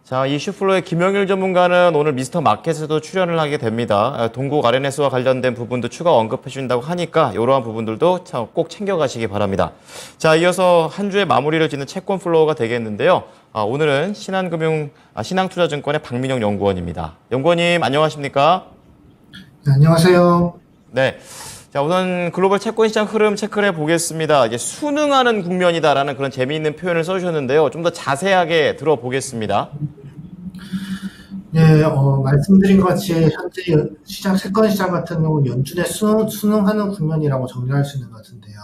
자, 이슈플로의 김영일 전문가는 오늘 미스터 마켓에도 출연을 하게 됩니다. 동국 RNS와 관련된 부분도 추가 언급해 주신다고 하니까 이러한 부분들도 꼭 챙겨가시기 바랍니다. 자, 이어서 한 주의 마무리를 짓는 채권 플로어가 되겠는데요. 오늘은 신한투자증권의 박민영 연구원입니다. 연구원님, 안녕하십니까? 네, 안녕하세요. 네. 자, 우선 글로벌 채권 시장 흐름 체크를 해보겠습니다. 이제 순응하는 국면이다라는 그런 재미있는 표현을 써주셨는데요. 좀 더 자세하게 들어보겠습니다. 네, 말씀드린 것 같이 현재 채권 시장 같은 경우는 연준에 순응하는 국면이라고 정리할 수 있는 것 같은데요.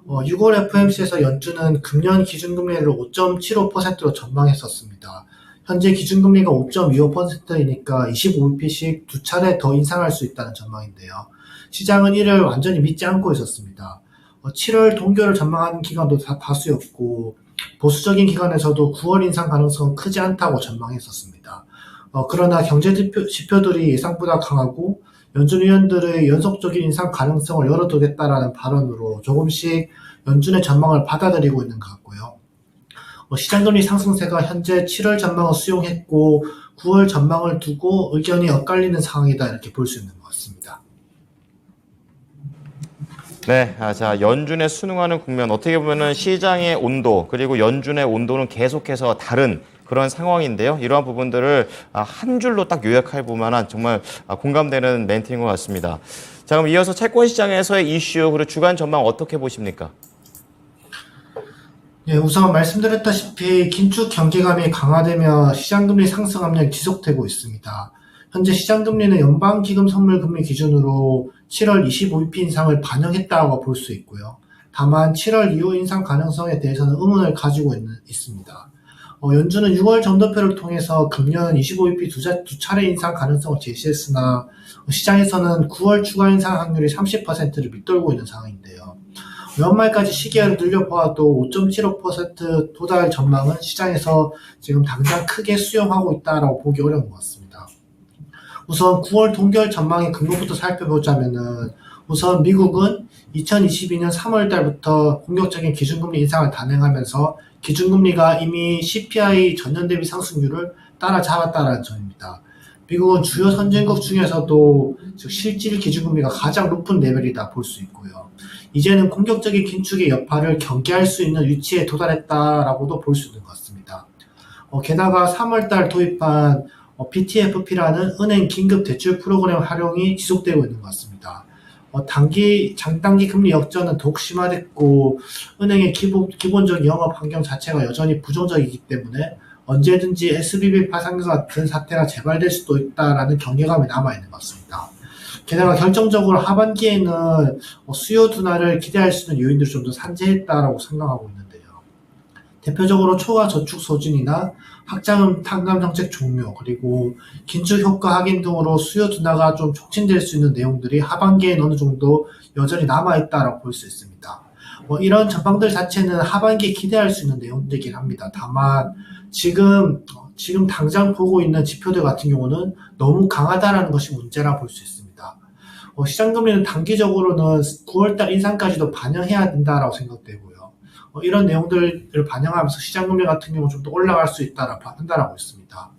6월 FOMC에서 연준은 금년 기준금리를 5.75%로 전망했었습니다. 현재 기준금리가 5.25%이니까 25bp씩 두 차례 더 인상할 수 있다는 전망인데요. 시장은 이를 완전히 믿지 않고 있었습니다. 7월 동결을 전망하는 기관도 다수였고 보수적인 기관에서도 9월 인상 가능성은 크지 않다고 전망했었습니다. 그러나 경제 지표들이 예상보다 강하고 연준 위원들의 연속적인 인상 가능성을 열어두겠다라는 발언으로 조금씩 연준의 전망을 받아들이고 있는 것 같고요. 시장금리 상승세가 현재 7월 전망을 수용했고 9월 전망을 두고 의견이 엇갈리는 상황이다 이렇게 볼 수 있는 것 같습니다. 네, 자, 연준에 순응하는 국면, 어떻게 보면은 시장의 온도, 그리고 연준의 온도는 계속해서 다른 그런 상황인데요. 이러한 부분들을 한 줄로 딱 요약해 볼 만한 정말 공감되는 멘트인 것 같습니다. 자, 그럼 이어서 채권 시장에서의 이슈, 그리고 주간 전망 어떻게 보십니까? 예, 우선 말씀드렸다시피 긴축 경계감이 강화되며 시장금리 상승 압력이 지속되고 있습니다. 현재 시장금리는 연방기금 선물금리 기준으로 7월 25bp 인상을 반영했다고 볼 수 있고요. 다만 7월 이후 인상 가능성에 대해서는 의문을 가지고 있습니다. 연준은 6월 점도표를 통해서 금년 25bp 두 차례 인상 가능성을 제시했으나 시장에서는 9월 추가 인상 확률이 30%를 밑돌고 있는 상황인데요. 연말까지 시기를 늘려보아도 5.75% 도달 전망은 시장에서 지금 당장 크게 수용하고 있다라고 보기 어려운 것 같습니다. 우선 9월 동결 전망의 근거부터 살펴보자면은 우선 미국은 2022년 3월 달부터 공격적인 기준금리 인상을 단행하면서 기준금리가 이미 CPI 전년 대비 상승률을 따라잡았다는 점입니다. 미국은 주요 선진국 중에서도 즉 실질 기준금리가 가장 높은 레벨이다 볼 수 있고요. 이제는 공격적인 긴축의 여파를 경계할 수 있는 위치에 도달했다라고도 볼 수 있는 것 같습니다. 게다가 3월달 도입한 BTFP라는 은행 긴급 대출 프로그램 활용이 지속되고 있는 것 같습니다. 장단기 금리 역전은 더욱 심화됐고 은행의 기본적인 영업 환경 자체가 여전히 부정적이기 때문에 언제든지 SVB 파산 같은 사태가 재발될 수도 있다라는 경계감이 남아있는 것 같습니다. 게다가 결정적으로 하반기에는 수요 둔화를 기대할 수 있는 요인들이 좀 더 산재했다라고 생각하고 있는데요. 대표적으로 초과 저축 소진이나 학자금 탕감 정책 종료, 그리고 긴축 효과 확인 등으로 수요 둔화가 좀 촉진될 수 있는 내용들이 하반기에는 어느 정도 여전히 남아있다라고 볼 수 있습니다. 이런 전망들 자체는 하반기에 기대할 수 있는 내용들이긴 합니다. 다만 지금 당장 보고 있는 지표들 같은 경우는 너무 강하다라는 것이 문제라 볼 수 있습니다. 시장금리는 단기적으로는 9월달 인상까지도 반영해야 된다라고 생각되고요. 이런 내용들을 반영하면서 시장금리 같은 경우 좀 더 올라갈 수 있다라고 판단하고 있습니다.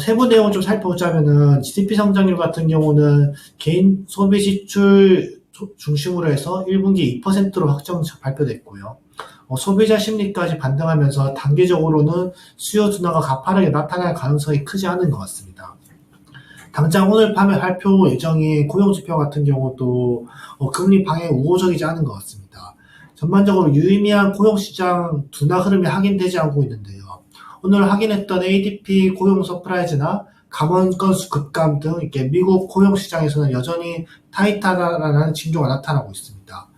세부 내용을 좀 살펴보자면은 GDP 성장률 같은 경우는 개인 소비 지출 중심으로 해서 1분기 2%로 확정 발표됐고요. 소비자 심리까지 반등하면서 단기적으로는 수요 둔화가 가파르게 나타날 가능성이 크지 않은 것 같습니다. 당장 오늘 밤에 발표 예정인 고용지표 같은 경우도 금리 방향이 우호적이지 않은 것 같습니다. 전반적으로 유의미한 고용시장 둔화 흐름이 확인되지 않고 있는데요. 오늘 확인했던 ADP 고용 서프라이즈나 감원 건수 급감 등 이렇게 미국 고용시장에서는 여전히 타이트하다라는 징조가 나타나고 있습니다.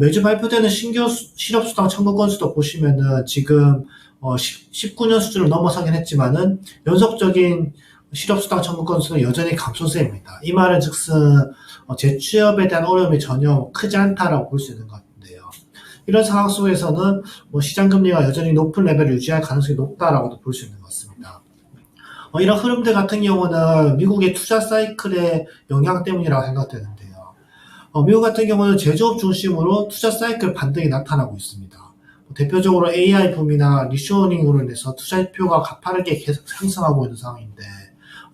매주 발표되는 신규 실업수당 청구 건수도 보시면은 지금 19년 수준을 넘어서긴 했지만은 연속적인 실업수당 청구 건수는 여전히 감소세입니다. 이 말은 즉슨 재취업에 대한 어려움이 전혀 크지 않다라고 볼 수 있는 것 같은데요. 이런 상황 속에서는 시장금리가 여전히 높은 레벨을 유지할 가능성이 높다라고도 볼 수 있는 것 같습니다. 이런 흐름들 같은 경우는 미국의 투자 사이클의 영향 때문이라고 생각되는데요. 미국 같은 경우는 제조업 중심으로 투자 사이클 반등이 나타나고 있습니다. 대표적으로 AI 붐이나 리쇼어닝으로 인해서 투자지표가 가파르게 계속 상승하고 있는 상황인데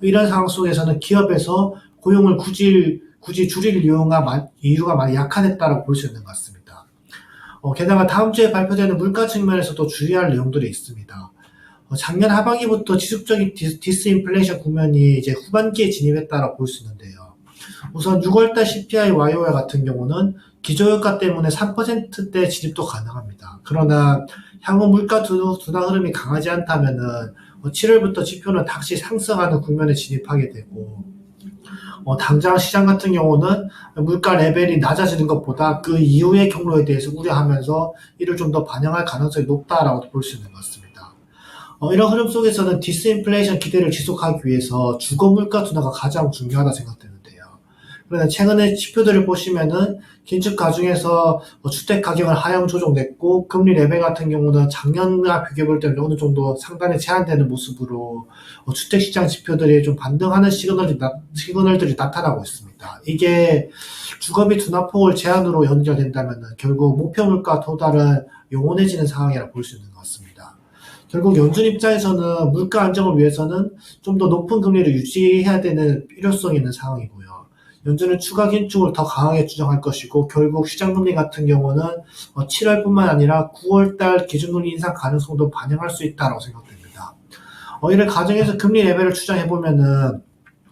이런 상황 속에서는 기업에서 고용을 굳이 줄일 이유가 많이 약화됐다고 볼 수 있는 것 같습니다. 게다가 다음 주에 발표되는 물가 측면에서도 주의할 내용들이 있습니다. 작년 하반기부터 지속적인 디스인플레이션 국면이 이제 후반기에 진입했다고 볼 수 있는데요. 우선 6월달 CPI YOY 같은 경우는 기저효과 때문에 3%대 진입도 가능합니다. 그러나 향후 물가 둔화 흐름이 강하지 않다면은 7월부터 지표는 다시 상승하는 국면에 진입하게 되고 당장 시장 같은 경우는 물가 레벨이 낮아지는 것보다 그 이후의 경로에 대해서 우려하면서 이를 좀 더 반영할 가능성이 높다라고 볼 수 있는 것 같습니다. 이런 흐름 속에서는 디스인플레이션 기대를 지속하기 위해서 주거 물가 둔화가 가장 중요하다 생각되는데요. 그러나 최근에 지표들을 보시면은 긴축 가중에서 주택 가격은 하향 조정됐고 금리 레벨 같은 경우는 작년과 비교해 볼 때는 어느 정도 상단에 제한되는 모습으로 주택 시장 지표들이 좀 반등하는 시그널들이 나타나고 있습니다. 이게 주거비 둔화폭을 제한으로 연결된다면은 결국 목표 물가 도달은 영원해지는 상황이라 볼 수 있는 것 같습니다. 결국 연준 입장에서는 물가 안정을 위해서는 좀 더 높은 금리를 유지해야 되는 필요성이 있는 상황이고요. 연준은 추가 긴축을 더 강하게 주장할 것이고 결국 시장금리 같은 경우는 7월뿐만 아니라 9월달 기준금리 인상 가능성도 반영할 수 있다고 생각됩니다. 이를 가정해서 금리 레벨을 추정해보면은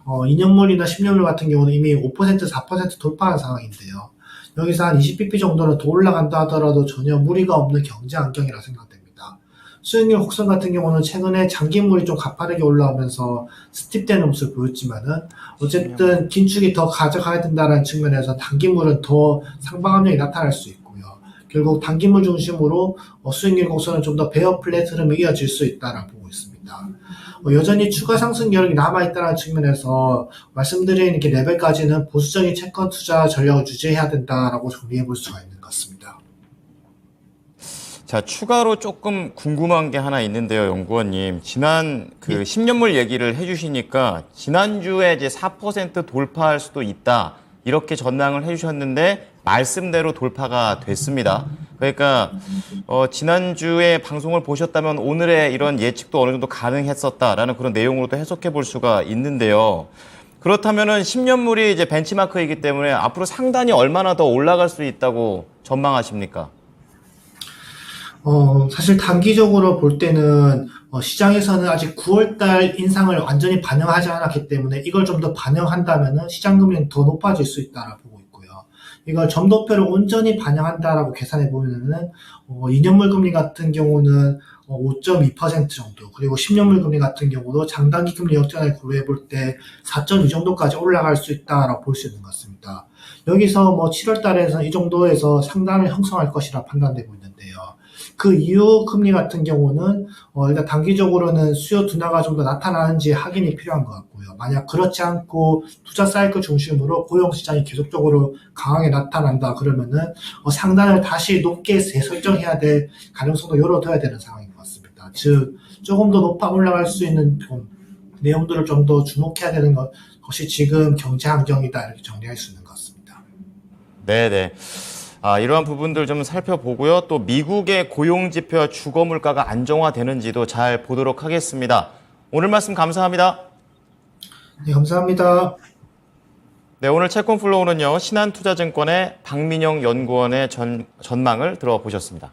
2년물이나 10년물 같은 경우는 이미 5%, 4% 돌파한 상황인데요. 여기서 한 20bp 정도는 더 올라간다 하더라도 전혀 무리가 없는 경제 환경이라 생각됩니다. 수익률 곡선 같은 경우는 최근에 장기물이 좀 가파르게 올라오면서 스팁되는 모습을 보였지만은 어쨌든 긴축이 더 가져가야 된다는 측면에서 단기물은 더 상방 압력이 나타날 수 있고요. 결국 단기물 중심으로 수익률 곡선은 좀 더 베어 플랫 흐름이 이어질 수 있다라고 보고 있습니다. 여전히 추가 상승 여력이 남아있다는 측면에서 말씀드린 이렇게 레벨까지는 보수적인 채권 투자 전략을 유지해야 된다라고 정리해 볼 수가 있는 것 같습니다. 자, 추가로 조금 궁금한 게 하나 있는데요, 연구원님. 지난 10년물 얘기를 해주시니까 지난주에 이제 4% 돌파할 수도 있다. 이렇게 전망을 해주셨는데 말씀대로 돌파가 됐습니다. 그러니까 지난주에 방송을 보셨다면 오늘의 이런 예측도 어느 정도 가능했었다라는 그런 내용으로도 해석해 볼 수가 있는데요. 그렇다면은 10년물이 이제 벤치마크이기 때문에 앞으로 상단이 얼마나 더 올라갈 수 있다고 전망하십니까? 사실 단기적으로 볼 때는 시장에서는 아직 9월달 인상을 완전히 반영하지 않았기 때문에 이걸 좀 더 반영한다면은 시장 금리는 더 높아질 수 있다라고 보고 있고요. 이걸 점도표를 온전히 반영한다라고 계산해 보면은 2년물 금리 같은 경우는 5.2% 정도, 그리고 10년물 금리 같은 경우도 장단기 금리 역전을 고려해 볼 때 4.2 정도까지 올라갈 수 있다라고 볼 수 있는 것 같습니다. 여기서 7월 달에서 이 정도에서 상단을 형성할 것이라 판단되고 있는데요. 그 이후 금리 같은 경우는 일단 단기적으로는 수요 둔화가 좀 더 나타나는지 확인이 필요한 것 같고요. 만약 그렇지 않고 투자 사이클 중심으로 고용 시장이 계속적으로 강하게 나타난다 그러면은 상단을 다시 높게 재설정해야 될 가능성도 열어둬야 되는 상황인 것 같습니다. 즉 조금 더 높아 올라갈 수 있는 내용들을 좀 더 주목해야 되는 것이 지금 경제 환경이다 이렇게 정리할 수 있는 것 같습니다. 네네. 이러한 부분들 좀 살펴보고요. 또 미국의 고용지표와 주거물가가 안정화되는지도 잘 보도록 하겠습니다. 오늘 말씀 감사합니다. 네, 감사합니다. 네, 오늘 채권플로우는요, 신한투자증권의 박민영 연구원의 전망을 들어보셨습니다.